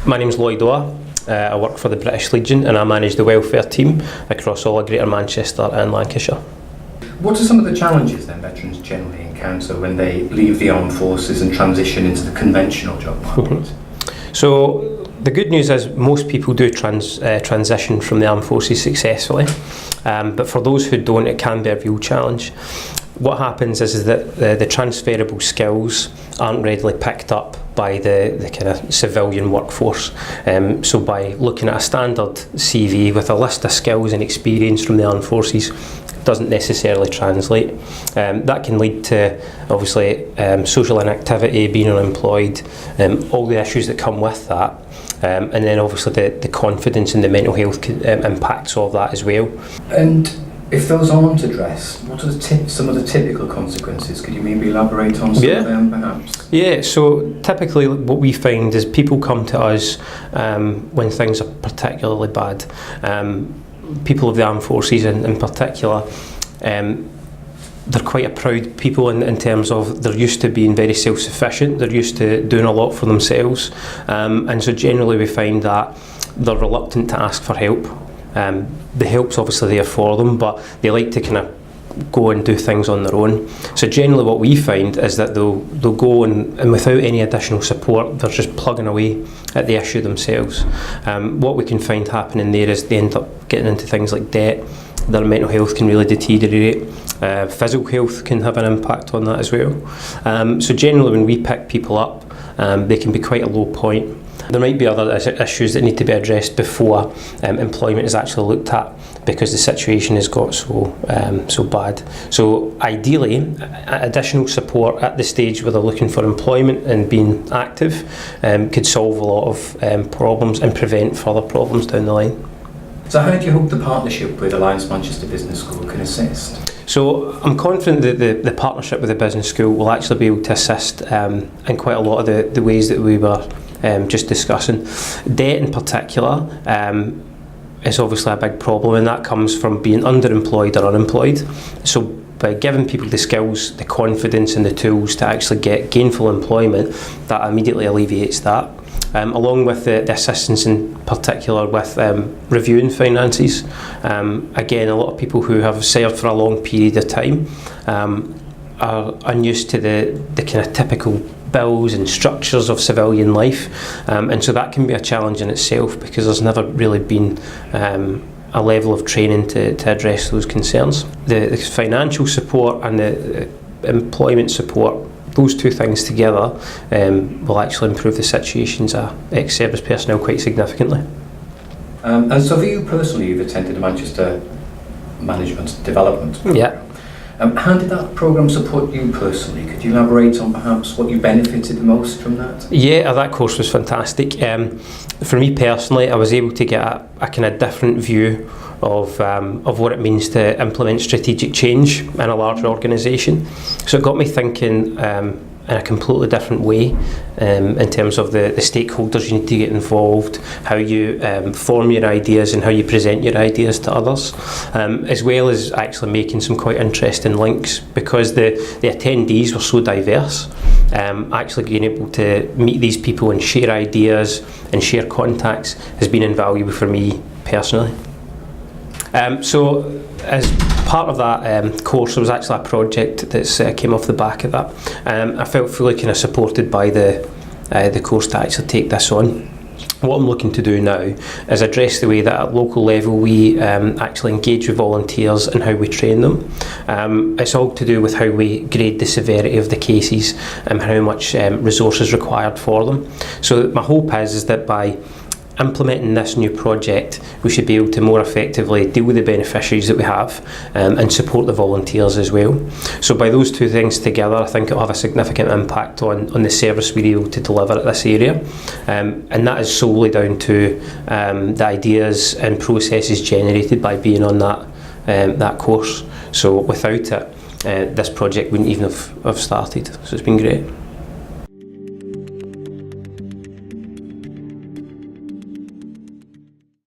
My name's Lloyd. I work for the British Legion and I manage the welfare team across all of Greater Manchester and Lancashire. What are some of the challenges then veterans generally encounter when they leave the armed forces and transition into the conventional job market? So the good news is most people do transition from the armed forces successfully, but for those who don't, it can be a real challenge. What happens is that the transferable skills aren't readily picked up by the kind of civilian workforce. So by looking at a standard CV with a list of skills and experience from the armed forces, doesn't necessarily translate. That can lead to obviously social inactivity, being unemployed, all the issues that come with that, and then obviously the confidence and the mental health impacts of that as well. And if those aren't addressed, what are some of the typical consequences? Could you maybe elaborate on some of them perhaps? Yeah, so typically what we find is people come to us when things are particularly bad. People of the armed forces in particular, they're quite a proud people in terms of they're used to being very self-sufficient, they're used to doing a lot for themselves, and so generally we find that they're reluctant to ask for help. The help's obviously there for them, but they like to kind of go and do things on their own. So generally what we find is that they'll go and without any additional support, they're just plugging away at the issue themselves. What we can find happening there is they end up getting into things like debt, their mental health can really deteriorate, physical health can have an impact on that as well. So generally when we pick people up, they can be quite a low point. There might be other issues that need to be addressed before employment is actually looked at, because the situation has got so bad. So ideally, additional support at the stage where they're looking for employment and being active could solve a lot of problems and prevent further problems down the line. So how do you hope the partnership with Alliance Manchester Business School can assist? So I'm confident that the partnership with the business school will actually be able to assist in quite a lot of the ways that we were just discussing. Debt in particular is obviously a big problem, and that comes from being underemployed or unemployed. So by giving people the skills, the confidence and the tools to actually get gainful employment, that immediately alleviates that. Along with the assistance in particular with reviewing finances. Again, a lot of people who have served for a long period of time are unused to the kind of typical bills and structures of civilian life, and so that can be a challenge in itself because there's never really been a level of training to address those concerns. The financial support and the employment support, those two things together will actually improve the situations of ex-service personnel quite significantly. And so for you personally, you've attended the Manchester Management Development Programme. Yeah. How did that programme support you personally? Could you elaborate on perhaps what you benefited the most from that? Yeah, that course was fantastic. For me personally, I was able to get a kind of different view of what it means to implement strategic change in a larger organisation. So it got me thinking in a completely different way in terms of the stakeholders you need to get involved, how you form your ideas and how you present your ideas to others, as well as actually making some quite interesting links, because the attendees were so diverse. Actually being able to meet these people and share ideas and share contacts has been invaluable for me personally. So as part of that course, there was actually a project that came off the back of that. I felt fully kind of supported by the course to actually take this on. What I'm looking to do now is address the way that at local level we actually engage with volunteers and how we train them. It's all to do with how we grade the severity of the cases and how much resources required for them. So my hope is that by implementing this new project, we should be able to more effectively deal with the beneficiaries that we have and support the volunteers as well. So by those two things together, I think it'll have a significant impact on the service we're able to deliver at this area. And that is solely down to the ideas and processes generated by being on that course. So without it, this project wouldn't even have started. So it's been great.